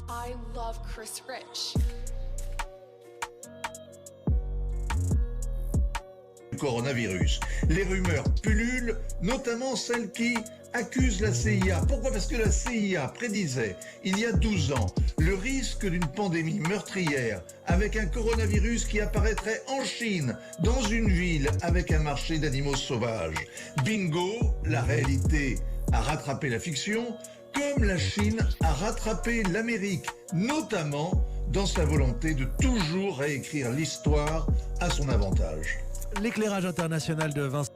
I love Chris Rich. Coronavirus. Les rumeurs pullulent, notamment celles qui accusent la CIA. Pourquoi? Parce que la CIA prédisait, il y a 12 ans, le risque d'une pandémie meurtrière avec un coronavirus qui apparaîtrait en Chine, dans une ville avec un marché d'animaux sauvages. Bingo, la réalité a rattrapé la fiction, comme la Chine a rattrapé l'Amérique, notamment dans sa volonté de toujours réécrire l'histoire à son avantage. L'éclairage international de Vincent.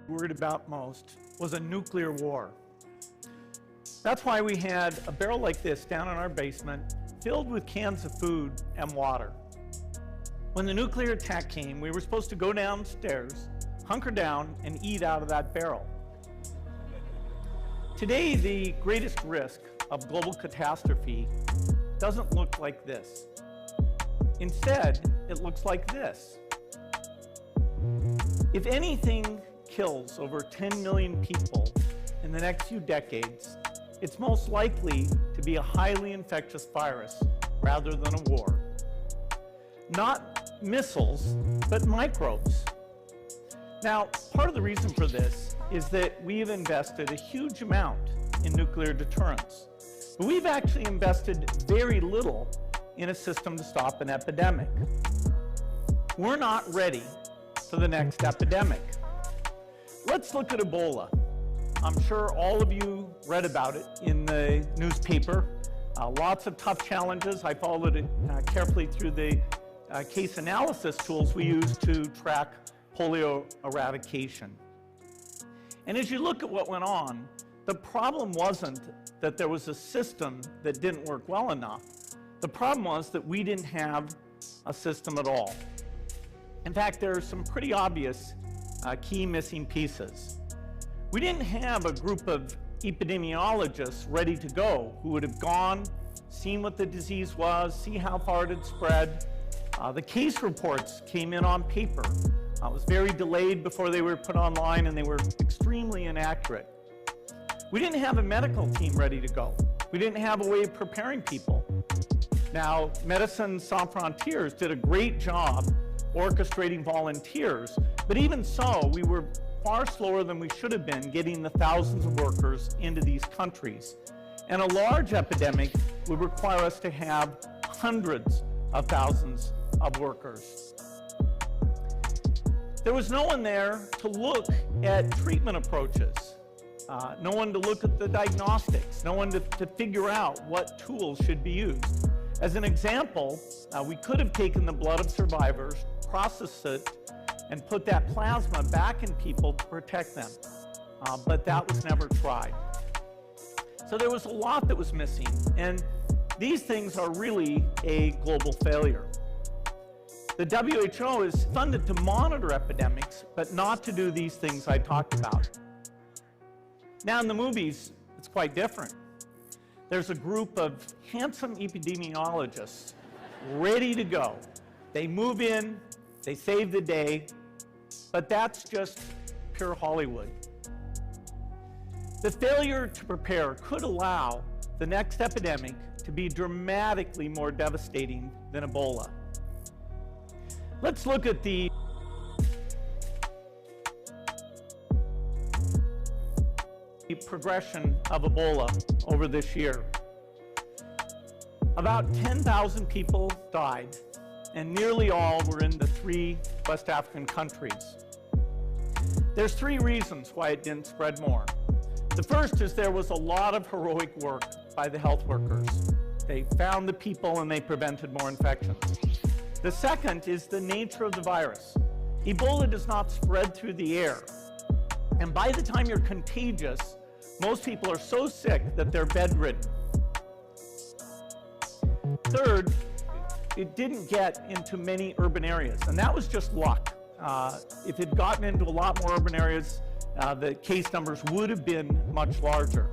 Worried about most was a nuclear war. That's why we had a barrel like this down in our basement filled with cans of food and water. When the nuclear attack came, we were supposed to go downstairs, hunker down, and eat out of that barrel. Today, the greatest risk of global catastrophe doesn't look like this. Instead, it looks like this. If anything kills over 10 million people in the next few decades, it's most likely to be a highly infectious virus rather than a war. Not missiles, but microbes. Now, part of the reason for this is that we've invested a huge amount in nuclear deterrence, but we've actually invested very little in a system to stop an epidemic. We're not ready for the next epidemic. Let's look at Ebola. I'm sure all of you read about it in the newspaper. Lots of tough challenges. I followed it carefully through the case analysis tools we use to track polio eradication. And as you look at what went on, the problem wasn't that there was a system that didn't work well enough. The problem was that we didn't have a system at all. In fact, there are some pretty obvious key missing pieces. We didn't have a group of epidemiologists ready to go who would have gone, seen what the disease was, see how far it had spread. The case reports came in on paper. It was very delayed before they were put online, and they were extremely inaccurate. We didn't have a medical team ready to go. We didn't have a way of preparing people. Now, Médecins Sans Frontières did a great job orchestrating volunteers, but even so, we were far slower than we should have been getting the thousands of workers into these countries. And a large epidemic would require us to have hundreds of thousands of workers. There was no one there to look at treatment approaches, no one to look at the diagnostics, no one to figure out what tools should be used. As an example, we could have taken the blood of survivors, processed it, and put that plasma back in people to protect them. But that was never tried. So there was a lot that was missing, and these things are really a global failure. The WHO is funded to monitor epidemics, but not to do these things I talked about. Now in the movies, it's quite different. There's a group of handsome epidemiologists ready to go. They move in, they save the day, but that's just pure Hollywood. The failure to prepare could allow the next epidemic to be dramatically more devastating than Ebola. Let's look at the progression of Ebola over this year. About 10,000 people died, and nearly all were in the 3 West African countries. There's 3 reasons why it didn't spread more. The first is there was a lot of heroic work by the health workers. They found the people and they prevented more infections. The second is the nature of the virus. Ebola does not spread through the air. And by the time you're contagious, most people are so sick that they're bedridden. Third, it didn't get into many urban areas, and that was just luck. If it had gotten into a lot more urban areas, the case numbers would have been much larger.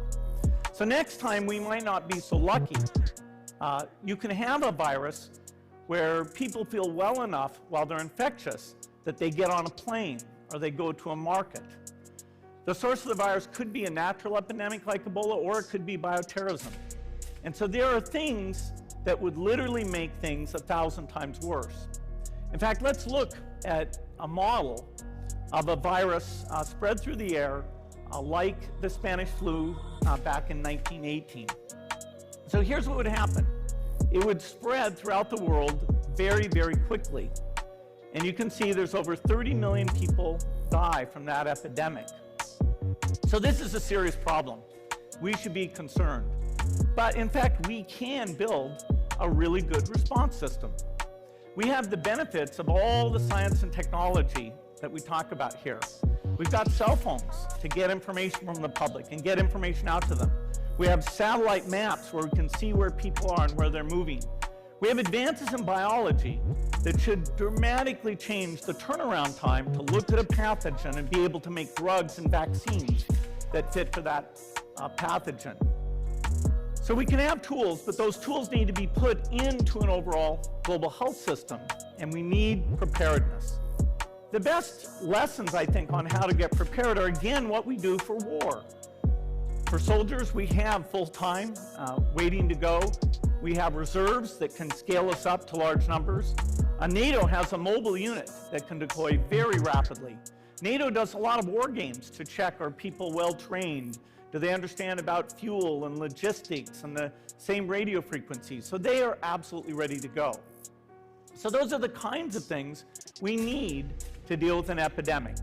So next time we might not be so lucky. You can have a virus where people feel well enough while they're infectious that they get on a plane or they go to a market. The source of the virus could be a natural epidemic like Ebola, or it could be bioterrorism. And so there are things that would literally make things 1,000 times worse. In fact, let's look at a model of a virus spread through the air like the Spanish flu back in 1918. So here's what would happen. It would spread throughout the world very, very quickly. And you can see there's over 30 million people die from that epidemic. So this is a serious problem. We should be concerned. But in fact, we can build a really good response system. We have the benefits of all the science and technology that we talk about here. We've got cell phones to get information from the public and get information out to them. We have satellite maps where we can see where people are and where they're moving. We have advances in biology that should dramatically change the turnaround time to look at a pathogen and be able to make drugs and vaccines that fit for that pathogen. So we can have tools, but those tools need to be put into an overall global health system, and we need preparedness. The best lessons, I think, on how to get prepared are, again, what we do for war. For soldiers, we have full-time waiting to go. We have reserves that can scale us up to large numbers. NATO has a mobile unit that can deploy very rapidly. NATO does a lot of war games to check, are people well trained? Do they understand about fuel and logistics and the same radio frequencies? So they are absolutely ready to go. So those are the kinds of things we need to deal with an epidemic.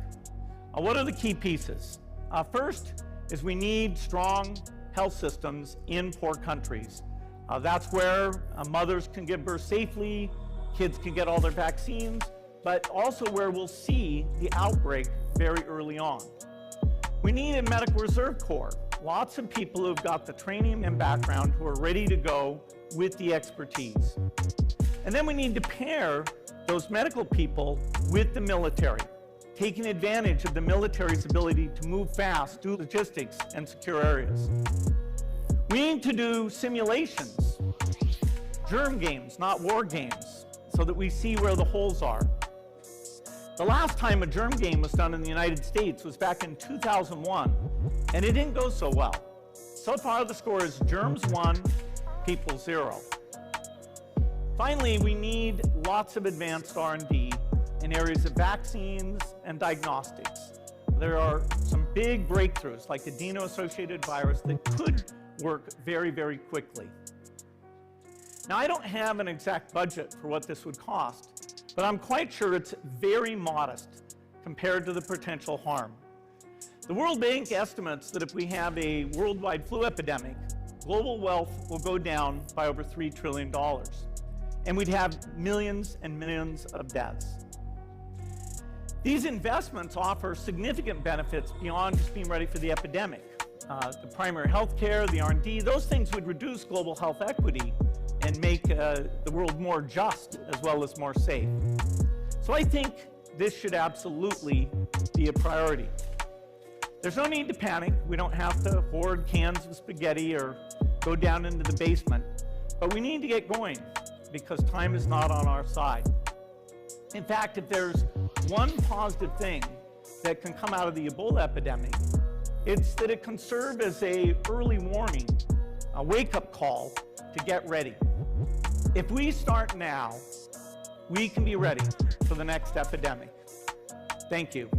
What are the key pieces? First is we need strong health systems in poor countries. That's where mothers can give birth safely, kids can get all their vaccines, but also where we'll see the outbreak very early on. We need a medical reserve corps, lots of people who've got the training and background who are ready to go with the expertise. And then we need to pair those medical people with the military, taking advantage of the military's ability to move fast, do logistics, and secure areas. We need to do simulations, germ games, not war games, so that we see where the holes are. The last time a germ game was done in the United States was back in 2001, and it didn't go so well. So far, the score is germs 1, people 0. Finally, we need lots of advanced R&D in areas of vaccines and diagnostics. There are some big breakthroughs, like adeno-associated virus, that could work very, very quickly. Now, I don't have an exact budget for what this would cost, but I'm quite sure it's very modest compared to the potential harm. The World Bank estimates that if we have a worldwide flu epidemic, global wealth will go down by over $3 trillion, and we'd have millions and millions of deaths. These investments offer significant benefits beyond just being ready for the epidemic. The primary health care, the R&D, those things would reduce global health equity and make the world more just as well as more safe. So I think this should absolutely be a priority. There's no need to panic. We don't have to hoard cans of spaghetti or go down into the basement, but we need to get going because time is not on our side. In fact, if there's one positive thing that can come out of the Ebola epidemic, it's that it can serve as an early warning, a wake-up call to get ready. If we start now, we can be ready for the next epidemic. Thank you.